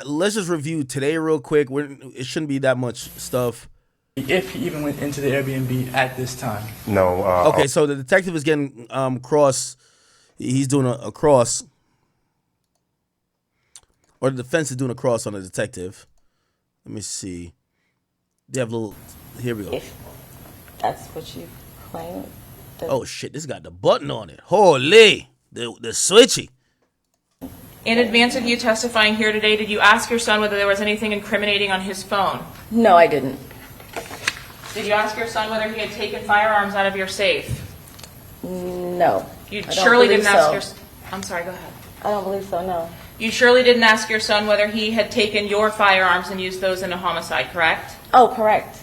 Let's just review today real quick. It shouldn't be that much stuff. If he even went into the Airbnb at this time. No. Okay, so the detective is getting cross. He's doing a cross. Or the defense is doing a cross on the detective. Let me see. They have a little. Here we go. If that's what you claim. Oh shit! This got the button on it. Holy, the switchy. In advance of you testifying here today, did you ask your son whether there was anything incriminating on his phone? No, I didn't. Did you ask your son whether he had taken firearms out of your safe? No. You surely didn't ask your. So. I'm sorry. Go ahead. I don't believe so. No. You surely didn't ask your son whether he had taken your firearms and used those in a homicide, correct? Oh, correct.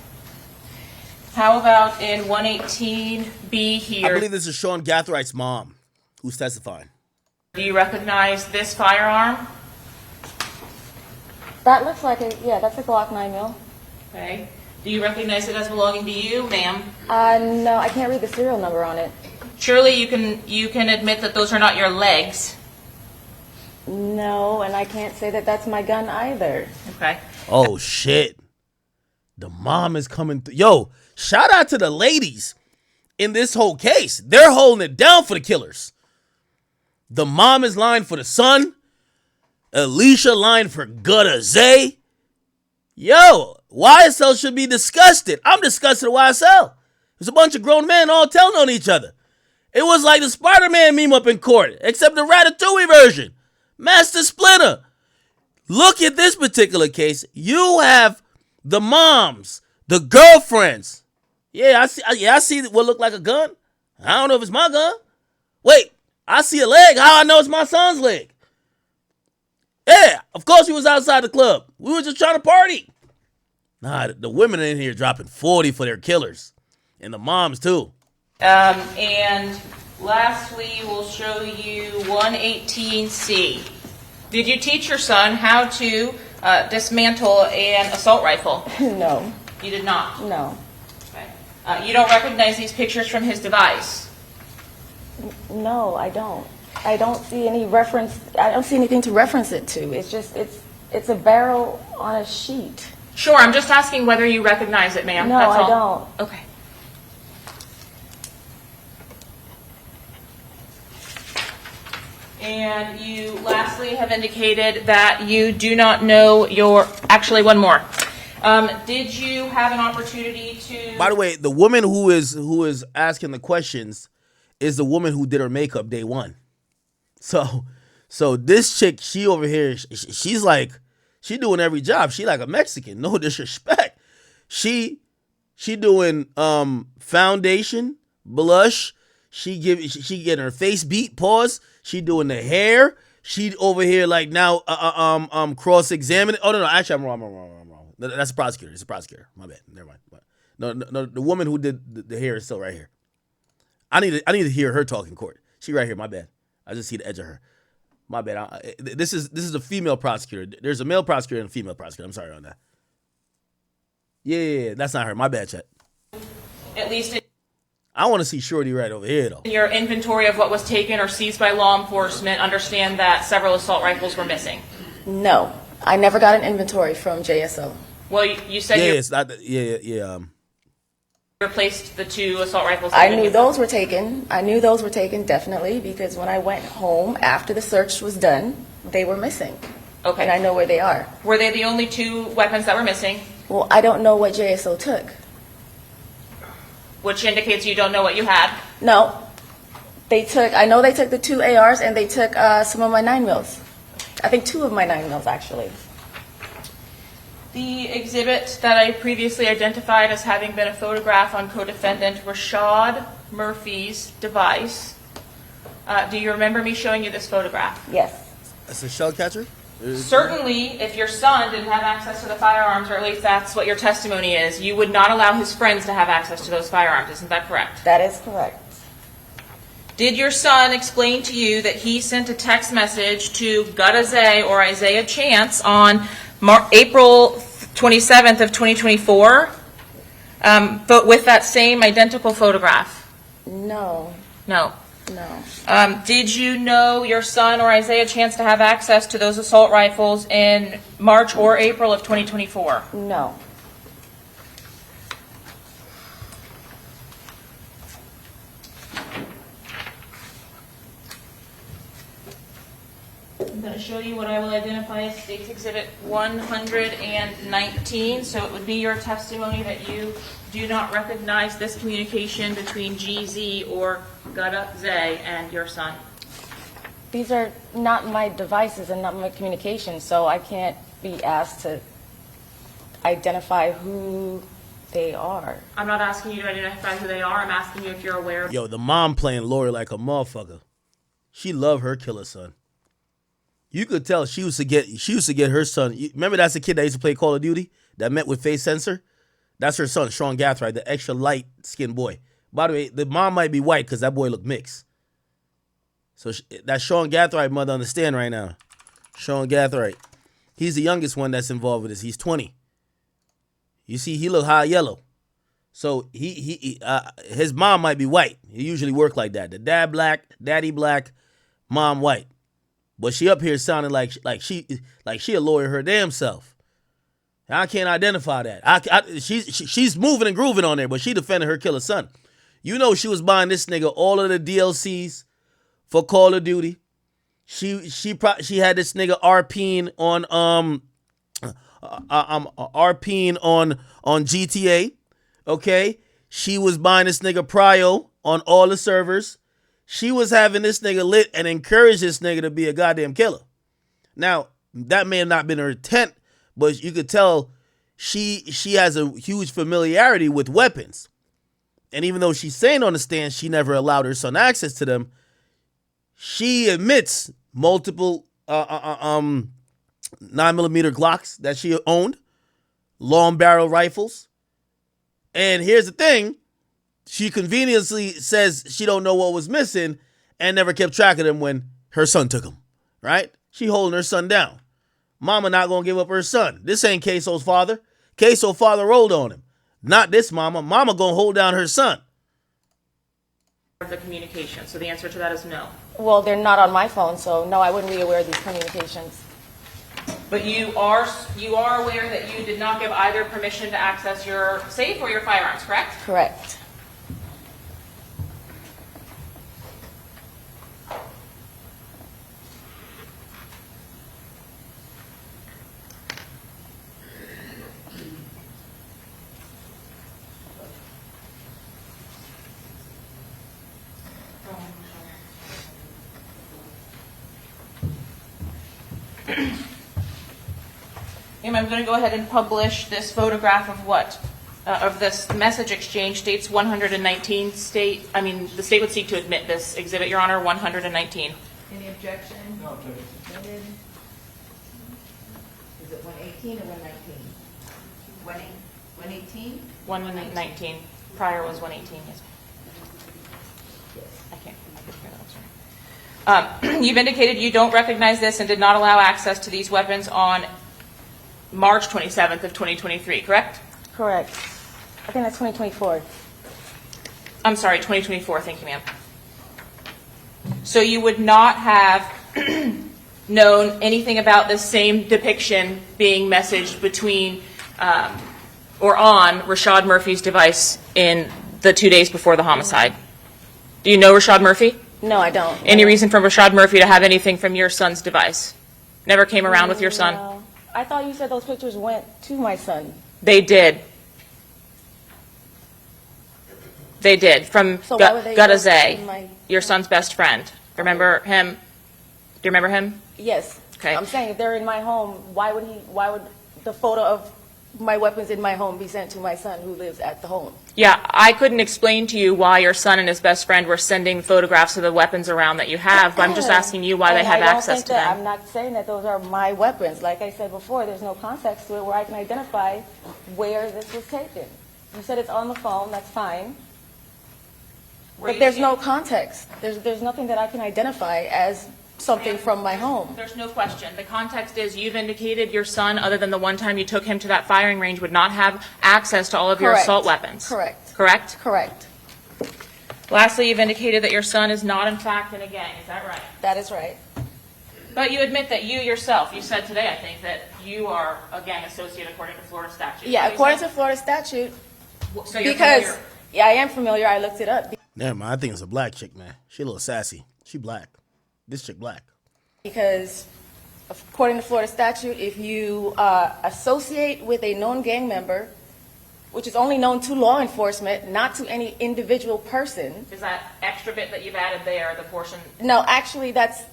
How about in 118B here? I believe this is Sean Gathright's mom who's testifying. Do you recognize this firearm? That looks like it. Yeah, that's a Glock 9mm. Okay. Do you recognize it as belonging to you, ma'am? No, I can't read the serial number on it. Surely you can admit that those are not your legs. No, and I can't say that that's my gun either. Okay. Oh shit! The mom is coming through. Yo, shout out to the ladies in this whole case. They're holding it down for the killers. The mom is lying for the son. Alicia lying for Gutta Zay. Yo, YSL should be disgusted. I'm disgusted at YSL. There's a bunch of grown men all telling on each other. It was like the Spider-Man meme up in court, except the Ratatouille version. Master Splinter. Look at this particular case. You have the moms, the girlfriends. I see what looked like a gun. I don't know if it's my gun. Wait, I see a leg. How I know it's my son's leg? Yeah, of course we was outside the club. We were just trying to party. Nah, the women in here dropping 40 for their killers. And the moms too. And lastly, we'll show you 118C. Did you teach your son how to dismantle an assault rifle? No. You did not? No. Okay. You don't recognize these pictures from his device? No, I don't. I don't see any reference. I don't see anything to reference it to. It's just, it's a barrel on a sheet. Sure, I'm just asking whether you recognize it, ma'am. No, That's all. I don't. Okay. And you lastly have indicated that you do not know your, actually one more. Did you have an opportunity to... By the way, the woman who is asking the questions is the woman who did her makeup day one. So this chick, she over here, she's like, she doing every job. She like a Mexican, no disrespect. She doing foundation, blush. She getting her face beat, pause. She doing the hair. She over here like now cross-examining. Oh no, actually I'm wrong. That's a prosecutor. It's a prosecutor. My bad. Never mind. No, the woman who did the hair is still right here. I need to hear her talk in court. She right here. My bad. I just see the edge of her. My bad. This is a female prosecutor. There's a male prosecutor and a female prosecutor. I'm sorry on that. Yeah, that's not her. My bad, Chet. At least I want to see Shorty right over here, though. in your inventory of what was taken or seized by law enforcement, understand that several assault rifles were missing? No. I never got an inventory from JSO. Well, you said Yeah, you it's not. Yeah. replaced the two assault rifles. I knew those were taken. Definitely, because when I went home after the search was done, they were missing. Okay. And I know where they are. Were they the only two weapons that were missing? Well, I don't know what JSO took. Which indicates you don't know what you had. No. I know they took the 2 ARs and they took some of my 9mm. I think 2 of my 9mm actually. The exhibit that I previously identified as having been a photograph on co-defendant Rashad Murphy's device. Do you remember me showing you this photograph? Yes. That's a shell catcher? Certainly, if your son didn't have access to the firearms, or at least that's what your testimony is, you would not allow his friends to have access to those firearms. Isn't that correct? That is correct. Did your son explain to you that he sent a text message to Gutta Zay or Isaiah Chance on April 27th of 2024, but with that same identical photograph? No. No. No. Did you know your son or Isaiah Chance to have access to those assault rifles in March or April of 2024? No. I'm going to show you what I will identify as State's Exhibit 119. So it would be your testimony that you do not recognize this communication between GZ or Gada Zay and your son. These are not my devices and not my communication, so I can't be asked to identify who they are. I'm not asking you to identify who they are. I'm asking you if you're aware of. Yo, the mom playing lawyer like a motherfucker. She loved her killer son. You could tell she used to get her son. Remember, that's the kid that used to play Call of Duty that met with face sensor? That's her son, Sean Gathright, the extra light skinned boy. By the way, the mom might be white because that boy looked mixed. So that Sean Gathright mother understand right now. Sean Gathright. He's the youngest one that's involved with this. He's 20. You see, he look high yellow. So his mom might be white. He usually work like that. The dad black, daddy black, mom white. But she up here sounding like she a lawyer her damn self. I can't identify that. She's moving and grooving on there, but she defended her killer son. You know she was buying this nigga all of the DLCs for Call of Duty. She had this nigga RPing on GTA. Okay, she was buying this nigga Prio on all the servers. She was having this nigga lit and encouraged this nigga to be a goddamn killer. Now, that may have not been her intent, but you could tell she has a huge familiarity with weapons. And even though she's saying on the stand she never allowed her son access to them, she admits multiple 9mm Glocks that she owned, long barrel rifles. And here's the thing. She conveniently says she don't know what was missing and never kept track of them when her son took them, right? She holding her son down. Mama not going to give up her son. This ain't Queso's father. Queso father rolled on him. Not this mama. Mama going to hold down her son. The communication. So the answer to that is no. Well, they're not on my phone, so no, I wouldn't be aware of these communications. But you are aware that you did not give either permission to access your safe or your firearms, correct? Correct. I'm going to go ahead and publish this photograph of what? Of this message exchange. States 119. The state would seek to admit this exhibit, Your Honor, 119. Any objection? No objection. Admitted. Is it 118 or 119? 118? 119. Prior was 118, yes. I can't hear that, I'm sorry. You've indicated you don't recognize this and did not allow access to these weapons on March 27th of 2023, correct? Correct. I think that's 2024. I'm sorry, 2024. Thank you, ma'am. So you would not have known anything about this same depiction being messaged between or on Rashad Murphy's device in the 2 days before the homicide. Do you know Rashad Murphy? No, I don't. Any reason for Rashad Murphy to have anything from your son's device? Never came around with your son? No. I thought you said those pictures went to my son. They did. They did. From So why would they go Gadazay, to my- your son's best friend. Remember him? Do you remember him? Yes. Okay. I'm saying if they're in my home, why would the photo of my weapons in my home be sent to my son who lives at the home? Yeah, I couldn't explain to you why your son and his best friend were sending photographs of the weapons around that you have, but I'm just asking you why they And have I don't access think to that, them. I'm not saying that those are my weapons. Like I said before, there's no context to it where I can identify where this was taken. You said it's on the phone, that's fine. Were But you there's seeing- no context. There's nothing that I can identify as something from my home. There's no question. The context is you've indicated your son, other than the one time you took him to that firing range, would not have access to all of your Correct. assault weapons. Correct. Correct? Correct. Lastly, you've indicated that your son is not in fact in a gang. Is that right? That is right. But you admit that you yourself, you said today, I think, that you are a gang associate according to Florida statute. Yeah, according to Florida statute, So you're because, familiar. yeah, I am familiar. I looked it up. Never mind. I think it's a black chick, man. She a little sassy. She black. This chick black. Because according to Florida statute, if you associate with a known gang member, which is only known to law enforcement, not to any individual person. Is that extra bit that you've added there, the portion, No, actually, that's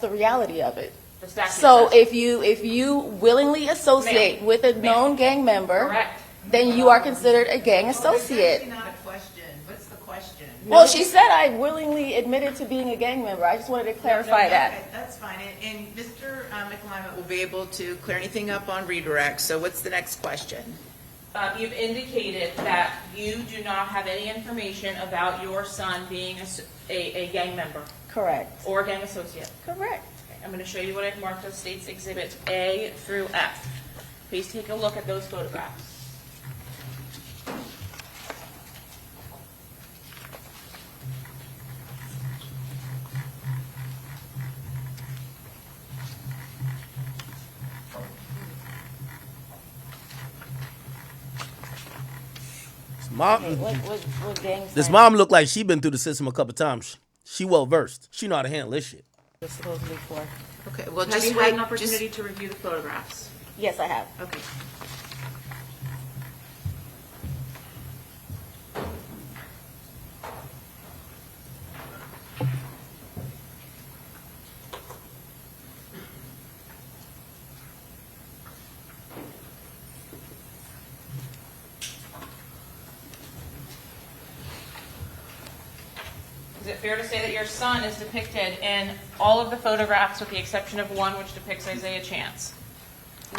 the reality of it. the statute So says? if you willingly associate Ma'am. with a Ma'am. known gang member, Correct. then you are considered a gang That's associate. not a question. What's the question? Well, she said I willingly admitted to being a gang member. I just wanted to clarify that. Okay, that's fine. And Mr. McAlima will be able to clear anything up on redirect. So what's the next question? You've indicated that you do not have any information about your son being a gang member Correct. or a gang associate. Correct. Okay, I'm going to show you what I've marked as States Exhibits A through F. Please take a look at those photographs. Mom, What gang this sign mom look like she been through the system a couple times. She well versed. She know how to handle this shit. was supposedly for? Okay, well, Have just you wait. had an opportunity to review the photographs? Yes, I have. Okay. Is it fair to say that your son is depicted in all of the photographs with the exception of one which depicts Isaiah Chance?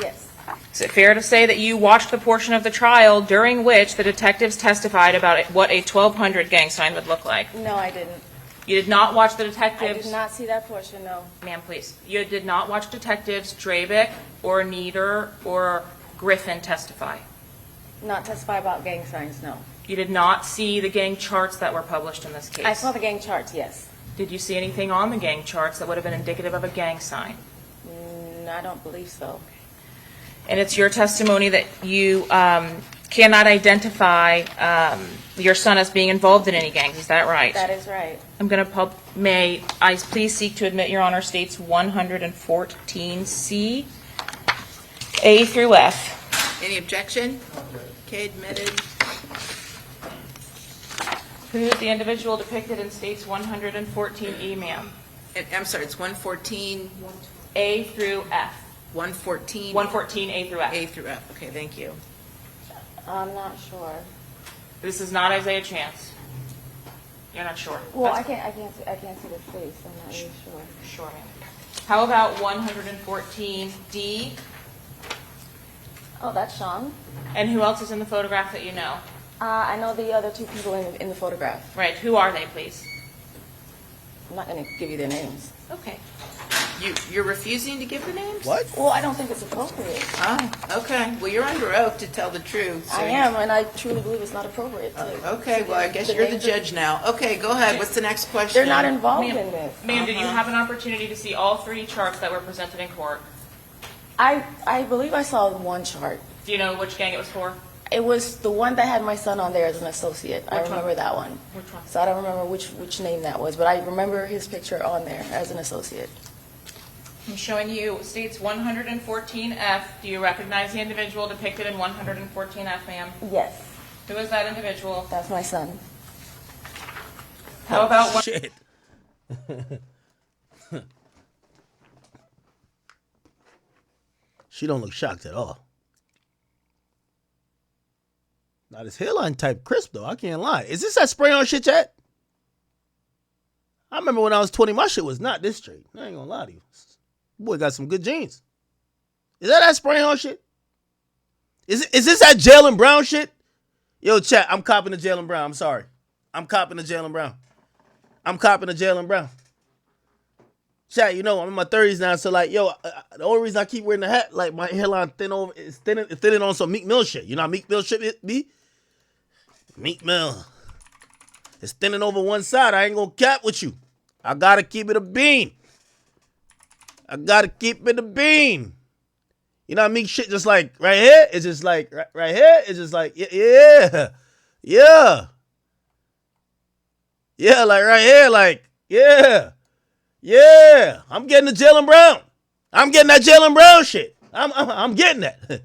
Yes. Is it fair to say that you watched the portion of the trial during which the detectives testified about what a 1200 gang sign would look like? No, I didn't. You did not watch the I detectives... did not see that portion, no. Ma'am, please. You did not watch detectives Drabick or Nieder or Griffin testify? Not testify about gang signs, no. You did not see the gang charts that were published in this case? I saw the gang charts, yes. Did you see anything on the gang charts that would have been indicative of a gang sign? I don't believe so. And it's your testimony that you cannot identify your son as being involved in any gangs, is that right? That is right. I'm going to may I please seek to admit, Your Honor, States 114C, A through F. Any objection? Okay, admitted. Who is the individual depicted in States 114E, ma'am? I'm sorry, it's 114, A through F. 114? 114 A through F. A through F. Okay, thank you. I'm not sure. This is not Isaiah Chance. You're not sure? Well, That's- I can't see the face. I'm not really sure. Sure, ma'am. How about 114D? Oh, that's Sean. And who else is in the photograph that you know? I know the other two people in the photograph. Right, who are they, please? I'm not going to give you their names. Okay. You're refusing to give the names? What? Well, I don't think it's appropriate. Oh, okay. Well, you're under oath to tell the truth. so I you- am, and I truly believe it's not appropriate. Okay, well, I guess you're the names judge now. Okay, go ahead. What's the next question? They're not involved Ma'am. in this. Ma'am, did you have an opportunity to see all three charts that were presented in court? I believe I saw one chart. Do you know which gang it was for? It was the one that had my son on there as an associate. I Which one? remember that one. Which one? So I don't remember which name that was, but I remember his picture on there as an associate. I'm showing you States 114F. Do you recognize the individual depicted in 114F, ma'am? Yes, Who is that individual? that's my son. How about one? Shit. She don't look shocked at all. Now this hairline type crisp though, I can't lie. Is this that spray on shit yet? I remember when I was 20, my shit was not this straight. I ain't gonna lie to you. Boy got some good jeans. Is that spray on shit? Is this that Jalen Brown shit? Yo, chat, I'm copping the Jalen Brown. I'm sorry. I'm copping the Jalen Brown. I'm copping the Jalen Brown. Chat, you know, I'm in my 30s now, so like, yo, the only reason I keep wearing the hat, like my hairline it's thinning on some Meek Mill shit. You know how Meek Mill shit be? Meek Mill. It's thinning over one side. I ain't gonna cap with you. I gotta keep it a bean. I gotta keep it a bean. You know what I mean? Shit just like right here. It's just like right here. It's just like, yeah. Yeah. Yeah, like right here, like, yeah. Yeah. I'm getting the Jaylen Brown. I'm getting that Jaylen Brown shit. I'm getting that.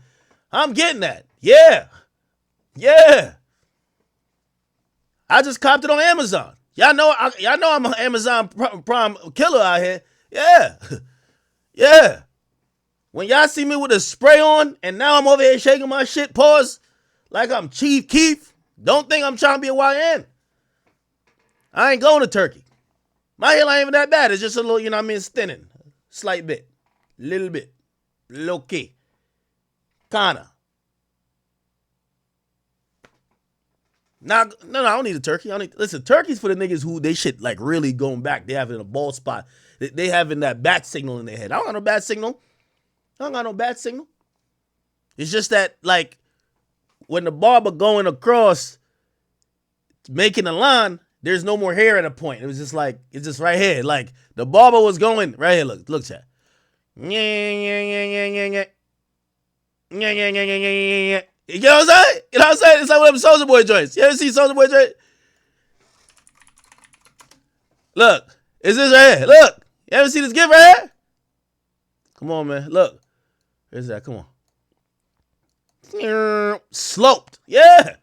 I'm getting that. Yeah. Yeah. I just copped it on Amazon. Y'all know I'm an Amazon Prime killer out here. Yeah. Yeah. When y'all see me with a spray on and now I'm over here shaking my shit, pause, like I'm Chief Keef, don't think I'm trying to be a YN. I ain't going to Turkey. My hair ain't even that bad. It's just a little, you know what I mean, it's thinning. Slight bit. Little bit. Low key. Kinda. No, I don't need a turkey. Listen, turkey's for the niggas who they shit like really going back. They having a bald spot. They having that bat signal in their head. I don't got no bat signal. It's just that, like, when the barber going across, making a line, there's no more hair at a point. It was just like, it's just right here. Like, the barber was going, right here, look, chat. You know what I'm saying? It's like one of them Soulja Boy joints. You ever see Soulja Boy joint? Look, is this right here? Look, you ever see this gift right here? Come on, man. Look. Where's that? Come on. Sloped. Yeah.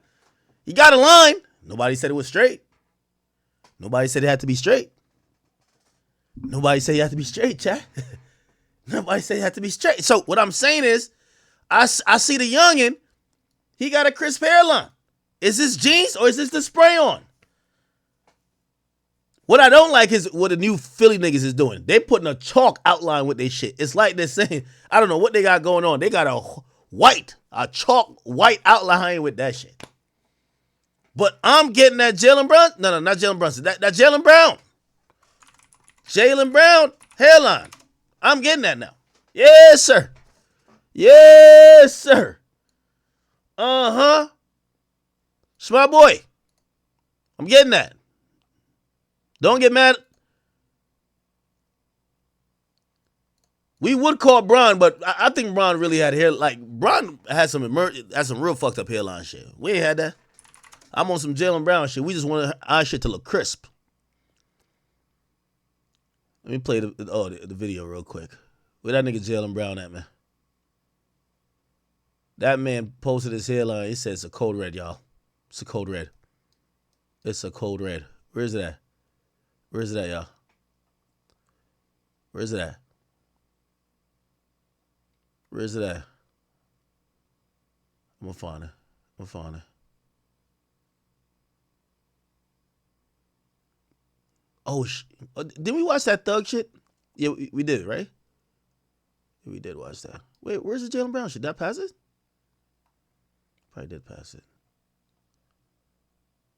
He got a line. Nobody said it was straight. Nobody said it had to be straight. Nobody said you had to be straight, chat. Nobody said it had to be straight. So what I'm saying is, I see the youngin', he got a crisp hairline. Is this jeans or is this the spray on? What I don't like is what the new Philly niggas is doing. They putting a chalk outline with their shit. It's like they're saying, I don't know what they got going on. They got a chalk white outline with that shit. But I'm getting that Jaylen Brown. No, not Jaylen Brunson. That Jaylen Brown. Jaylen Brown hairline. I'm getting that now. Yes, sir. Yes, sir. Uh-huh. It's my boy. I'm getting that. Don't get mad. We would call Bron, but I think Bron really had hair. Like, Bron had some real fucked up hairline shit. We ain't had that. I'm on some Jaylen Brown shit. We just wanted our shit to look crisp. Let me play the video real quick. Where that nigga Jaylen Brown at, man? That man posted his hairline. He said it's a code red, y'all. It's a code red. It's a code red. Where is it at? Where is it at, y'all? Where is it at? Where is it at? I'm gonna find it. Oh, didn't we watch that Thug shit? Yeah, we did, right? Yeah, we did watch that. Wait, where's the Jaylen Brown shit? Did I pass it? Probably did pass it.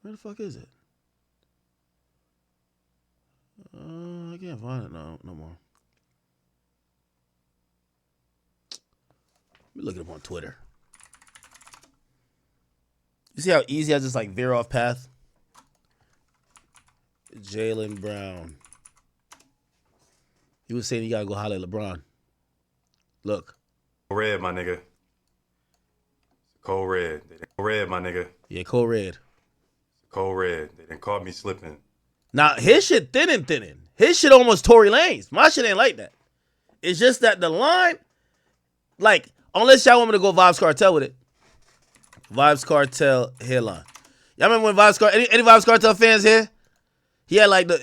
Where the fuck is it? I can't find it no more. Let me look it up on Twitter. You see how easy I just like veer off path? Jaylen Brown. He was saying you gotta go holler at LeBron. Look. Red, my nigga. Cold red. Red, my nigga. Yeah, cold red. Cold red. They done caught me slipping. Now, his shit thinning. His shit almost Tory Lanez. My shit ain't like that. It's just that the line, like, unless y'all want me to go Vibes Cartel with it. Vibes Cartel hairline. Y'all remember when Vibes Cartel, any Vibes Cartel fans here? He had like yeah.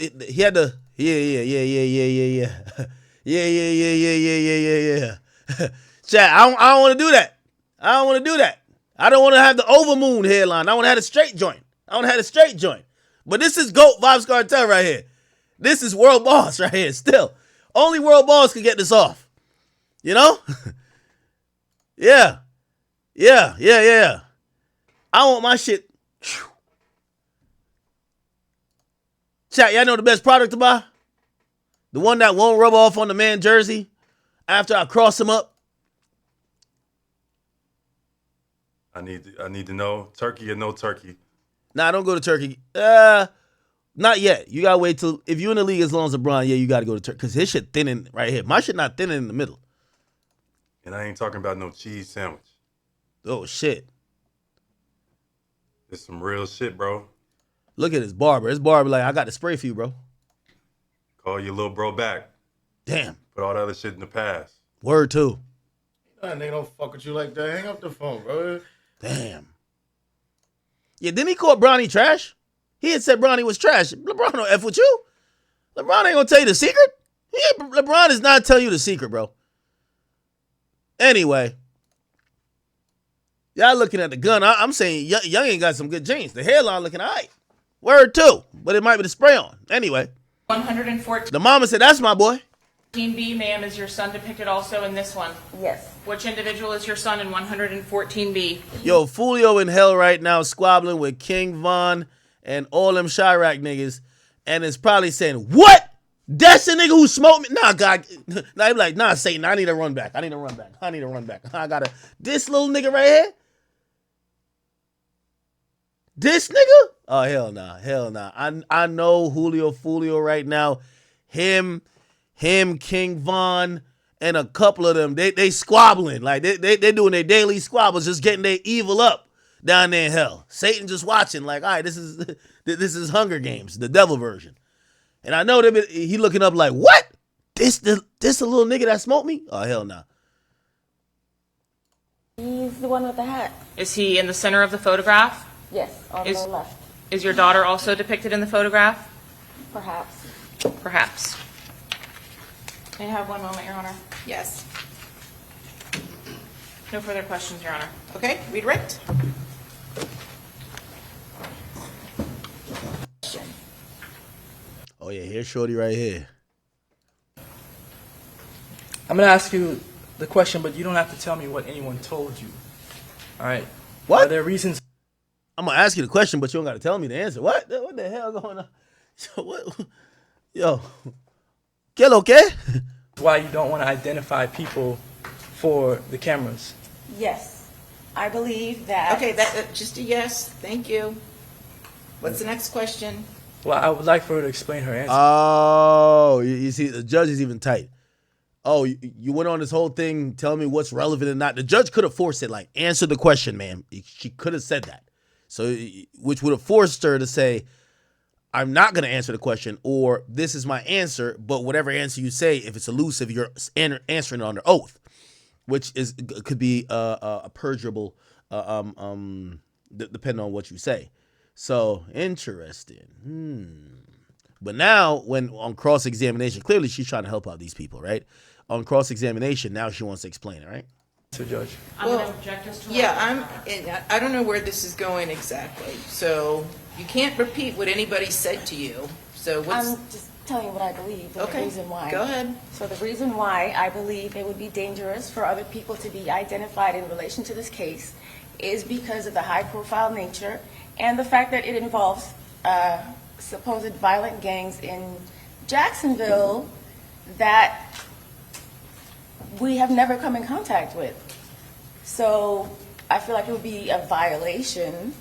Chat, I don't want to do that. I don't want to have the overmoon hairline. I want to have a straight joint. But this is GOAT Vibes Cartel right here. This is World Boss right here. Still, only World Boss can get this off. You know? Yeah. I want my shit. Chat, y'all know the best product to buy? The one that won't rub off on the man jersey after I cross him up. I need to know, turkey or no turkey. Nah, don't go to Turkey. Not yet. You gotta wait till if you're in the league as long as LeBron. Yeah, you gotta go to Turkey because his shit thinning right here. My shit not thinning in the middle. And I ain't talking about no cheese sandwich. Oh shit! It's some real shit, bro. Look at his barber. His barber like, I got the spray for you, bro. Call your little bro back. Damn. Put all the other shit in the past. Word too. That nigga don't fuck with you like that. Hang up the phone, bro. Damn. Yeah, didn't he call Bronny trash? He had said Bronny was trash. LeBron don't F with you. LeBron ain't gonna tell you the secret. LeBron is not telling you the secret, bro. Anyway. Y'all looking at the gun. I'm saying Young ain't got some good jeans. The hairline looking all right. Word too. But it might be the spray on. Anyway. 114B, The mama said, that's my boy. ma'am, is your son depicted also in this one? Yes. Which individual is your son in 114B? Yo, Foolio in hell right now squabbling with King Von and all them Chirac niggas. And is probably saying, what? That's the nigga who smoked me? Nah, God. Nah, he be like, nah, Satan, I need to run back. I gotta, this little nigga right here? This nigga? Oh, hell nah. I know Julio Foolio right now. Him, King Von, and a couple of them, they squabbling. Like, they doing their daily squabbles, just getting their evil up down there in hell. Satan just watching, like, all right, this is Hunger Games, the devil version. And I know he looking up like, what? This the little nigga that smoked me? Oh, hell nah. He's the one with the hat. Is he in the center of the photograph? Yes, on the left. Is your daughter also depicted in the photograph? Perhaps. Perhaps. May I have one moment, Your Honor? Yes. No further questions, Your Honor. Okay, redirect. Oh, yeah, here's Shorty right here. I'm going to ask you the question, but you don't have to tell me what anyone told you. All right? What? Are there reasons? I'm going to ask you the question, but you don't got to tell me the answer. What the hell going on? Yo, ¿qué lo que? Why you don't want to identify people for the cameras? Yes. I believe that. Okay, that just a yes. Thank you. What's the next question? Well, I would like for her to explain her answer. Oh, you see, the judge is even tight. Oh, you went on this whole thing telling me what's relevant and not. The judge could have forced it, like, answer the question, ma'am. She could have said that. So, which would have forced her to say, I'm not going to answer the question, or this is my answer, but whatever answer you say, if it's elusive, you're answering it under oath, which could be a purgeable, depending on what you say. So, interesting. But now, when on cross-examination, clearly she's trying to help out these people, right? On cross-examination, now she wants to explain it, right? So, Judge. I'm going to object as to I don't know where this is going exactly. So you can't repeat what anybody said to you. So what's... I'm just telling you what I believe and the reason why. Go ahead. So the reason why I believe it would be dangerous for other people to be identified in relation to this case is because of the high-profile nature and the fact that it involves supposed violent gangs in Jacksonville that we have never come in contact with. So I feel like it would be a violation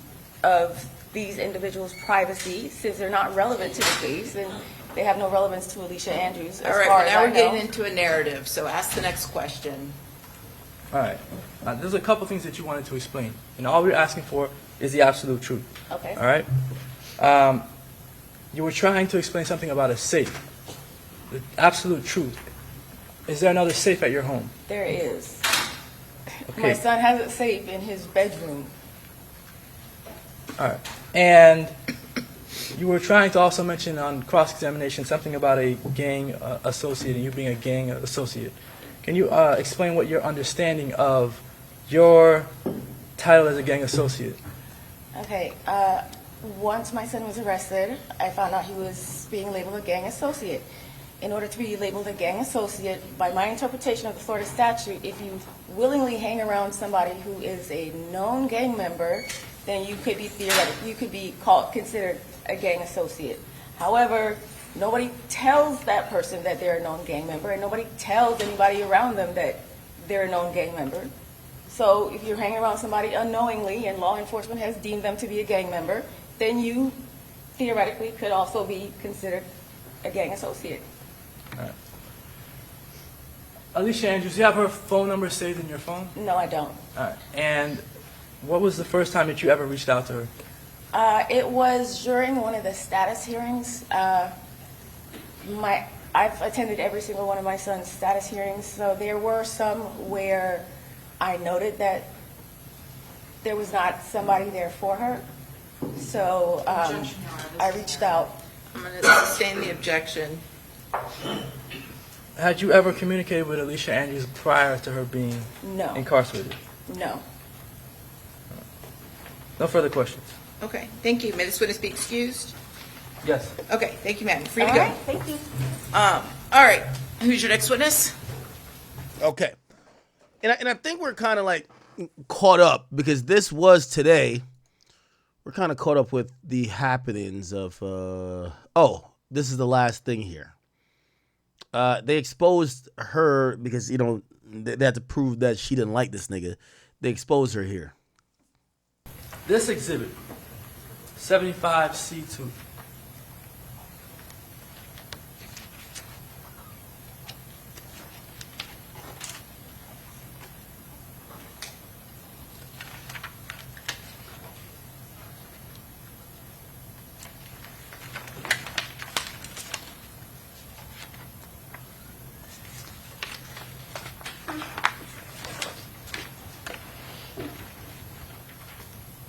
of these individuals' privacy since they're not relevant to the case and they have no relevance to Alicia Andrews. All right, well, now we're getting into a narrative, so ask the next question. All right. There's a couple things that you wanted to explain, and all we're asking for is the absolute truth. Okay. All right? You were trying to explain something about a safe. The absolute truth. Is there another safe at your home? There is. Okay. My son has it safe in his bedroom. All right. And you were trying to also mention on cross-examination something about a gang associate and you being a gang associate. Can you explain what your understanding of your title as a gang associate? Okay. Once my son was arrested, I found out he was being labeled a gang associate. In order to be labeled a gang associate, by my interpretation of the Florida statute, if you willingly hang around somebody who is a known gang member, then you could be considered a gang associate. However, nobody tells that person that they're a known gang member, and nobody tells anybody around them that they're a known gang member. So if you're hanging around somebody unknowingly and law enforcement has deemed them to be a gang member, then you theoretically could also be considered a gang associate. Alicia Andrews, do you have her phone number saved in your phone? No, I don't. All right. And what was the first time that you ever reached out to her? It was during one of the status hearings. I've attended every single one of my son's status hearings, so there were some where I noted that there was not somebody there for her. So I reached out. I'm going to sustain the objection. Had you ever communicated with Alicia Andrews prior to her being No. incarcerated? No. No further questions. Okay, thank you. May this witness be excused? Yes. Okay, thank you, ma'am. Free to All go. right, thank you. All right, who's your next witness? Okay. And I think we're kind of like caught up because this was today. We're kind of caught up with the happenings of, this is the last thing here. They exposed her because, you know, they had to prove that she didn't like this nigga. They exposed her here. This exhibit, 75C2.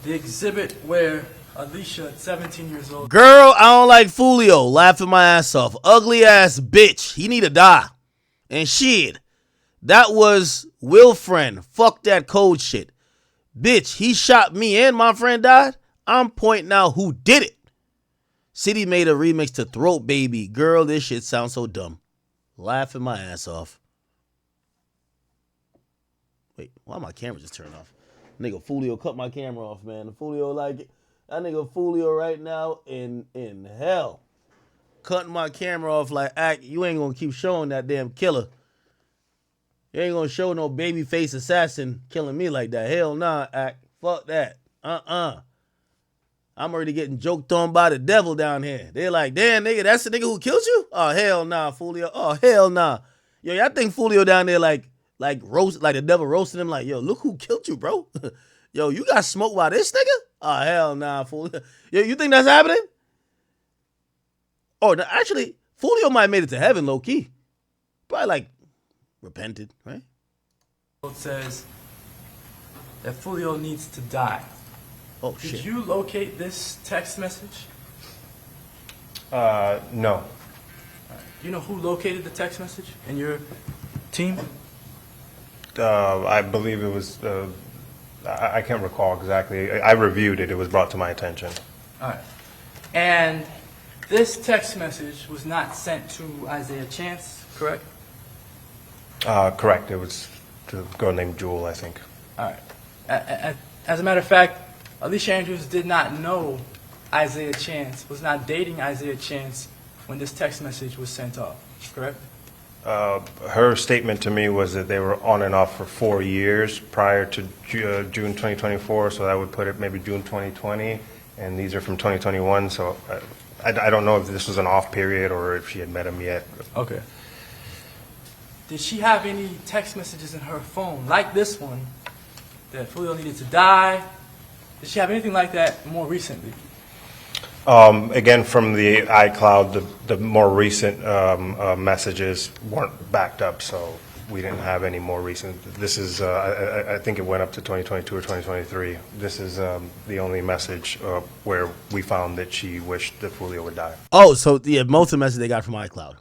The exhibit where Alicia, at 17 years old, Girl, I don't like Foolio. Laughing my ass off. Ugly ass bitch. He need to die. And shit. That was Will friend. Fuck that code shit. Bitch, he shot me and my friend died. I'm pointing out who did it. City made a remix to Throat Baby. Girl, this shit sounds so dumb. Laughing my ass off. Wait, why my camera just turned off? Nigga Foolio cut my camera off, man. Foolio like it. That nigga Foolio right now in hell. Cutting my camera off like, act, you ain't gonna keep showing that damn killer. You ain't gonna show no baby face assassin killing me like that. Hell nah, act. Fuck that. I'm already getting joked on by the devil down here. They're like, damn, nigga, that's the nigga who killed you? Oh, hell nah, Foolio. Oh, hell nah. Yo, y'all think Foolio down there like roast, like the devil roasting him like, yo, look who killed you, bro. Yo, you got smoked by this nigga? Oh, hell nah, Foolio. Yo, you think that's happening? Oh, no, actually, Foolio might have made it to heaven, low key. Probably like repented, right? it says that Foolio needs to die. Oh, shit. Did you locate this text message? No. Do you know who located the text message in your team? I believe it was, I can't recall exactly. I reviewed it. It was brought to my attention. All right. And this text message was not sent to Isaiah Chance, correct? Correct. It was to a girl named Jewel, I think. All right. As a matter of fact, Alicia Andrews did not know Isaiah Chance, was not dating Isaiah Chance when this text message was sent off, correct? Her statement to me was that they were on and off for 4 years prior to June 2024, so that would put it maybe June 2020, and these are from 2021, so I don't know if this was an off period or if she had met him yet. Okay. Did she have any text messages in her phone, like this one, that Foolio needed to die? Did she have anything like that more recently? Again, from the iCloud, the more recent messages weren't backed up, so we didn't have any more recent. This is, I think it went up to 2022 or 2023. This is the only message where we found that she wished that Foolio would die. Oh, so yeah, most of the messages they got from iCloud.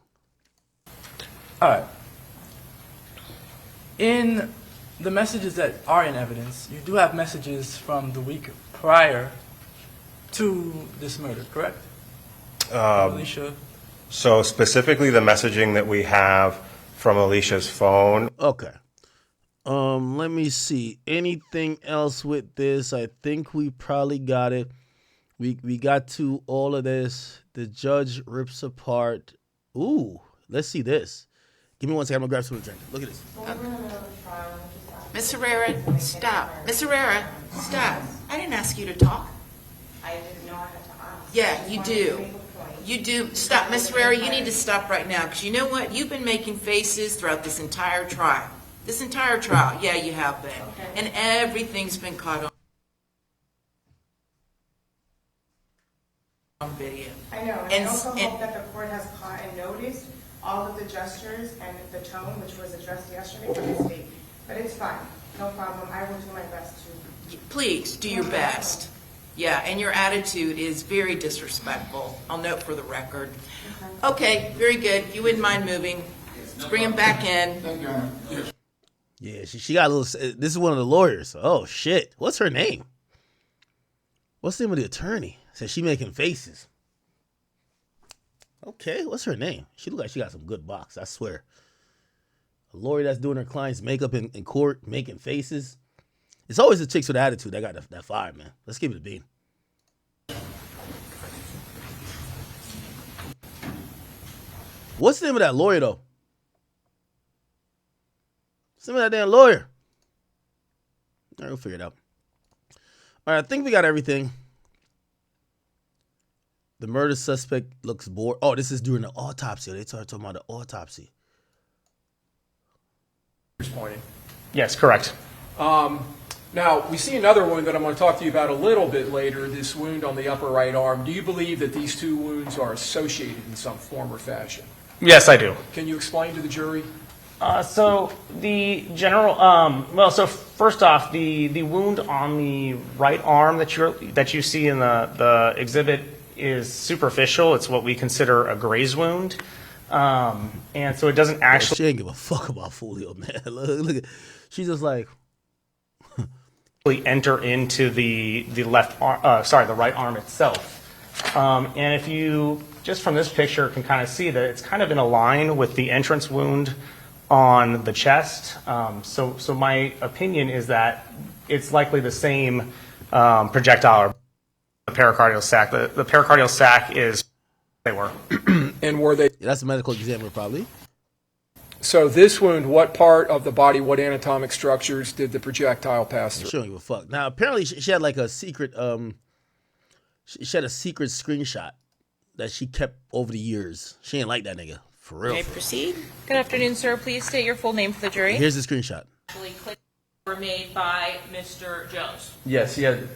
All right. In the messages that are in evidence, you do have messages from the week prior to this murder, correct? Alicia? So specifically the messaging that we have from Alicia's phone. Okay. Let me see. Anything else with this? I think we probably got it. We got to all of this. The judge rips apart. Ooh, let's see this. Give me 1 second. I'm gonna grab some drink. Look at this. Miss Herrera, stop. Miss Herrera, stop. I didn't ask you to talk. I didn't know I had to ask. Yeah, you do. You do. Stop, Miss Ferrera, you need to stop right now, because you know what? You've been making faces throughout this entire trial. This entire trial, yeah, you have been. And everything's been caught on video. I know, and And- I also and- hope that the court has caught and noticed all of the gestures and the tone which was addressed yesterday from the state. But it's fine, no problem. I will do my best to. Please, do your best. Yeah, and your attitude is very disrespectful. I'll note for the record. Okay, very good. If you wouldn't mind moving, let's bring him back in. Yeah, she got a little. This is one of the lawyers. Oh shit, what's her name? What's the name of the attorney? Said she making faces. Okay, what's her name? She look like she got some good box, I swear. A lawyer that's doing her client's makeup in court, making faces. It's always the chicks with attitude that got that fire, man. Let's give it a bean. What's the name of that lawyer, though? What's the name of that damn lawyer? All right, we'll figure it out. All right, I think we got everything. The murder suspect looks bored. Oh, this is during the autopsy. They started talking about the autopsy. Pointing. Yes, correct. Now, we see another wound that I'm going to talk to you about a little bit later, this wound on the upper right arm. Do you believe that these two wounds are associated in some form or fashion? Yes, I do. Can you explain to the jury? So the general, so first off, the wound on the right arm that you see in the exhibit is superficial. It's what we consider a graze wound. And so it doesn't actually. She ain't give a fuck about Foolio, man. Look at, she's just like. Enter into the left arm, the right arm itself. And if you, just from this picture, can kind of see that it's kind of in a line with the entrance wound on the chest. So my opinion is that it's likely the same projectile, the pericardial sac. The pericardial sac is, they were. And were they? Yeah, that's a medical examiner, probably. So this wound, what part of the body, what anatomic structures did the projectile pass through? She don't give a fuck. Now, apparently, she had like a secret. She had a secret screenshot that she kept over the years. She ain't like that nigga for real. May I proceed? Good afternoon, sir. Please state your full name for the jury. Here's the screenshot. Actually, click were made by Mr. Jones. Yes, he had.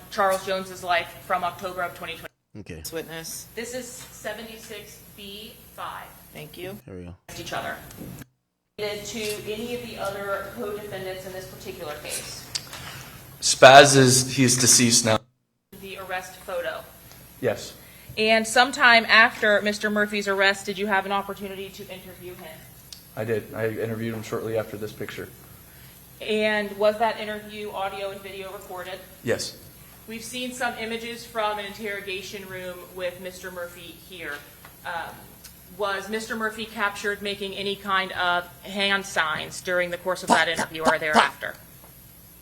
Charles Jones's life from October of 2020. Okay, Witness, This is 76B5. thank you. here we go. Each other. Related to any of the other co-defendants in this particular case. Spaz he's deceased now. The arrest photo. Yes. And sometime after Mr. Murphy's arrest, did you have an opportunity to interview him? I did. I interviewed him shortly after this picture. And was that interview audio and video recorded? Yes. We've seen some images from an interrogation room with Mr. Murphy here. Was Mr. Murphy captured making any kind of hand signs during the course of that interview or thereafter?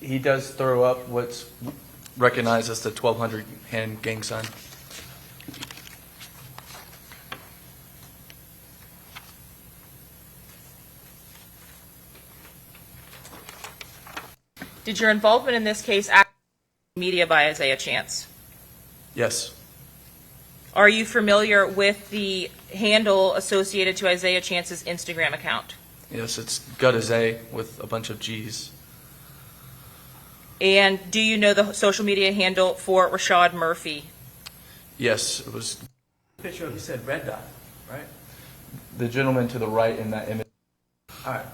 He does throw up what's recognized as the 1200 hand gang sign. Did your involvement in this case act media by Isaiah Chance? Yes. Are you familiar with the handle associated to Isaiah Chance's Instagram account? Yes, it's Gutazay with a bunch of G's. And do you know the social media handle for Rashad Murphy? Yes, it was Picture of, you said red dot, right? the gentleman to the right in that image. All right.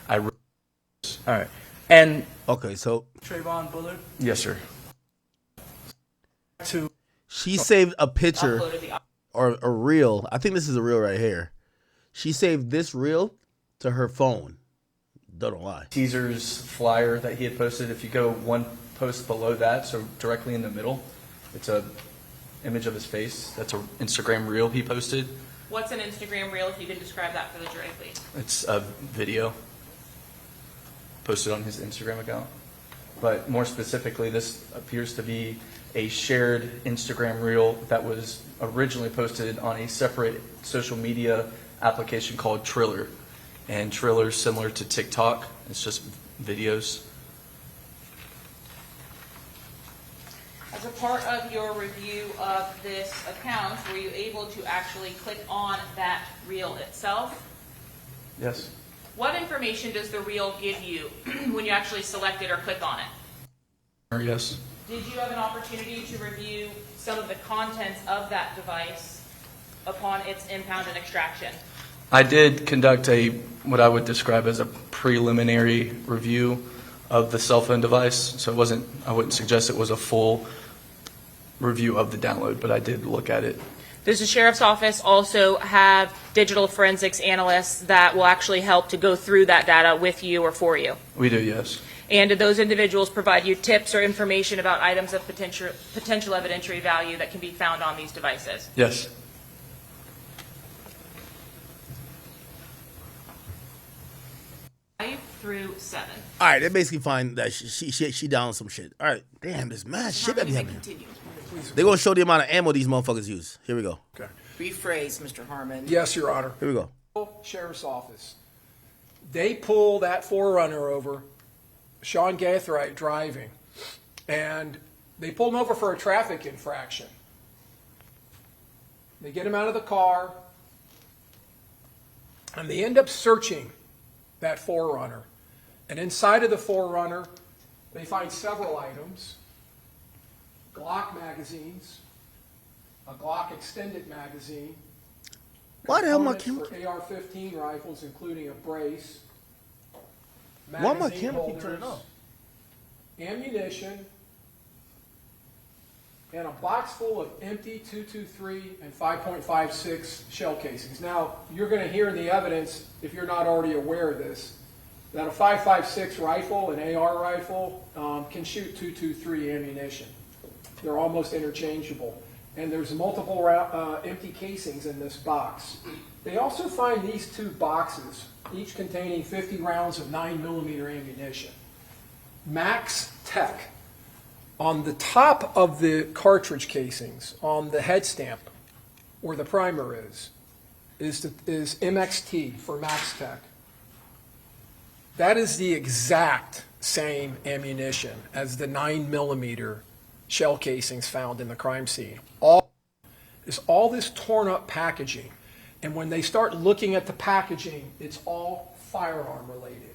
All right. And Okay, so Trayvon Bullard yes, sir. to she saved a picture Uploaded the or a reel. I think this is a reel right here. She saved this reel to her phone. Don't know why. Teaser's flyer that he had posted. If you go one post below that, so directly in the middle, it's a image of his face. That's an Instagram reel he posted. What's an Instagram reel, if you can describe that for the jury, please? It's a video posted on his Instagram account. But more specifically, this appears to be a shared Instagram reel that was originally posted on a separate social media application called Triller. And Triller is similar to TikTok. It's just videos. As as a part of your review of this account, were you able to actually click on that reel itself? Yes. What information does the reel give you when you actually select it or click on it? Yes. Did you have an opportunity to review some of the contents of that device upon its impound and extraction? I did conduct what I would describe as a preliminary review of the cell phone device, so I wouldn't suggest it was a full review of the download, but I did look at it. Does the sheriff's office also have digital forensics analysts that will actually help to go through that data with you or for you? We do, yes. And did those individuals provide you tips or information about items of potential evidentiary value that can be found on these devices? Yes. Through 7. All right, they basically find that she down some shit. All right, damn, this mad shit that be happening. They're gonna show the amount of ammo these motherfuckers use. Here we go. Okay. Rephrase, Mr. Harmon. Yes, Your Honor. Here we go. Sheriff's Office. They pull that Forerunner over, Sean Gatheright driving, and they pull him over for a traffic infraction. They get him out of the car, and they end up searching that Forerunner. And inside of the Forerunner, they find several items: Glock magazines, a Glock extended magazine, Why the hell my components camera? for AR-15 rifles, including a brace, Why my magazine camera keep holders, turning off? ammunition, and a box full of empty .223 and 5.56 shell casings. Now, you're going to hear in the evidence, if you're not already aware of this, that a 5.56 rifle, an AR rifle, can shoot .223 ammunition. They're almost interchangeable. And there's multiple empty casings in this box. They also find these 2 boxes, each containing 50 rounds of 9mm ammunition. Max Tech. On the top of the cartridge casings, on the head stamp, where the primer is MXT for Max Tech. That is the exact same ammunition as the 9mm shell casings found in the crime scene. All this torn up packaging. And when they start looking at the packaging, it's all firearm related.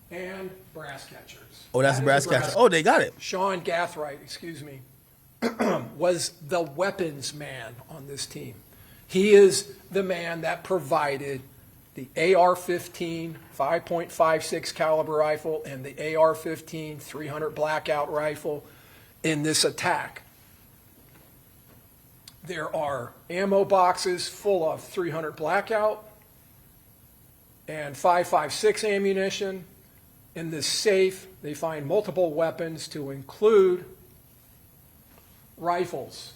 And brass catchers. Oh, that's a brass catcher. Oh, they got it. Sean Gathright, was the weapons man on this team. He is the man that provided the AR-15 5.56 caliber rifle and the AR-15 300 blackout rifle in this attack. There are ammo boxes full of 300 blackout and 5.56 ammunition. In this safe, they find multiple weapons to include rifles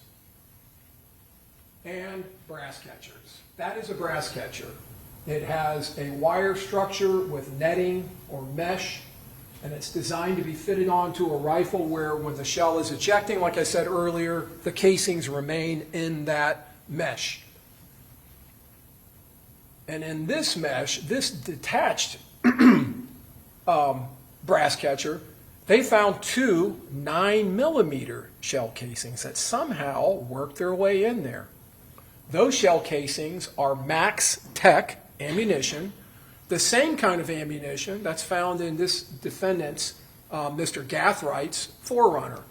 and brass catchers. That is a brass catcher. It has a wire structure with netting or mesh, and it's designed to be fitted onto a rifle where when the shell is ejecting, like I said earlier, the casings remain in that mesh. And in this mesh, this detached brass catcher, they found 2 9mm shell casings that somehow worked their way in there. Those shell casings are Max Tech ammunition, the same kind of ammunition that's found in this defendant's, Mr. Gathright's Forerunner.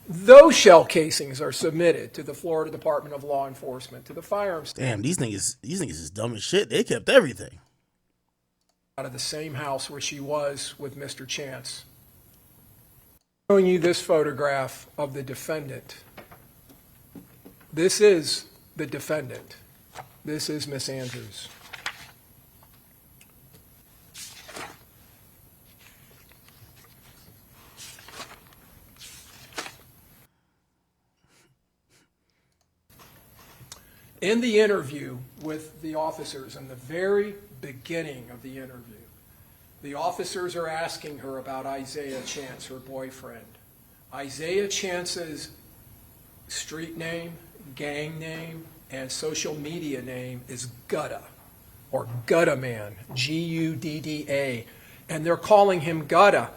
Those shell casings are submitted to the Florida Department of Law Enforcement, to the firearms. Damn, these niggas is dumb as shit. They kept everything. Out of the same house where she was with Mr. Chance. Showing you this photograph of the defendant. This is the defendant. This is Miss Andrews. In the interview with the officers, in the very beginning of the interview, the officers are asking her about Isaiah Chance, her boyfriend. Isaiah Chance's street name, gang name, and social media name is Gutta, or Gutta Man, Gudda. And they're calling him Gutta.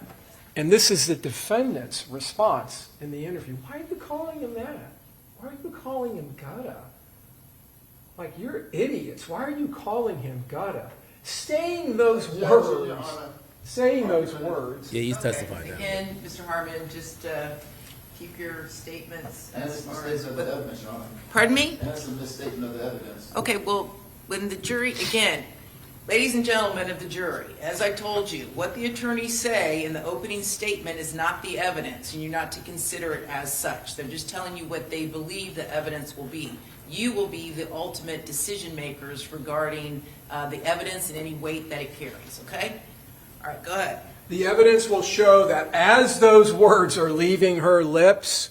And this is the defendant's response in the interview. Why are you calling him that? Why are you calling him Gutta? Like, you're idiots. Why are you calling him Gutta? Saying those words. Saying those words. Yeah, he's testifying now. Again, Mr. Harmon, just keep your statements And as that's a far misstatement as of the evidence, Your Honor. Pardon me? And that's a misstatement of the evidence. Okay, well, when the jury, again, ladies and gentlemen of the jury, as I told you, what the attorneys say in the opening statement is not the evidence, and you're not to consider it as such. They're just telling you what they believe the evidence will be. You will be the ultimate decision makers regarding the evidence and any weight that it carries, okay? All right, go ahead. The evidence will show that as those words are leaving her lips,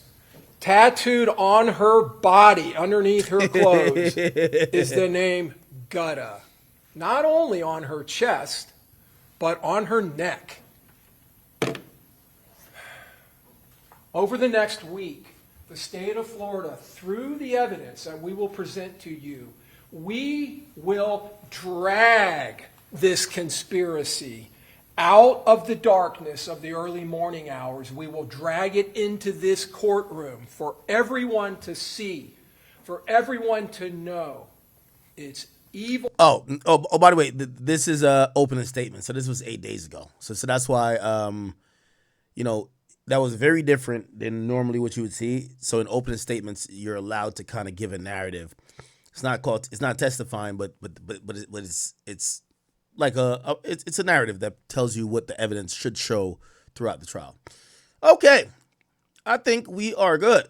tattooed on her body, underneath her clothes, is the name Gutta. Not only on her chest, but on her neck. Over the next week, the state of Florida, through the evidence that we will present to you, we will drag this conspiracy out of the darkness of the early morning hours. We will drag it into this courtroom for everyone to see, for everyone to know. It's evil. Oh, by the way, this is a opening statement. So this was 8 days ago. So that's why, that was very different than normally what you would see. So in opening statements, you're allowed to kind of give a narrative. It's not testifying, but it's like it's a narrative that tells you what the evidence should show throughout the trial. Okay, I think we are good.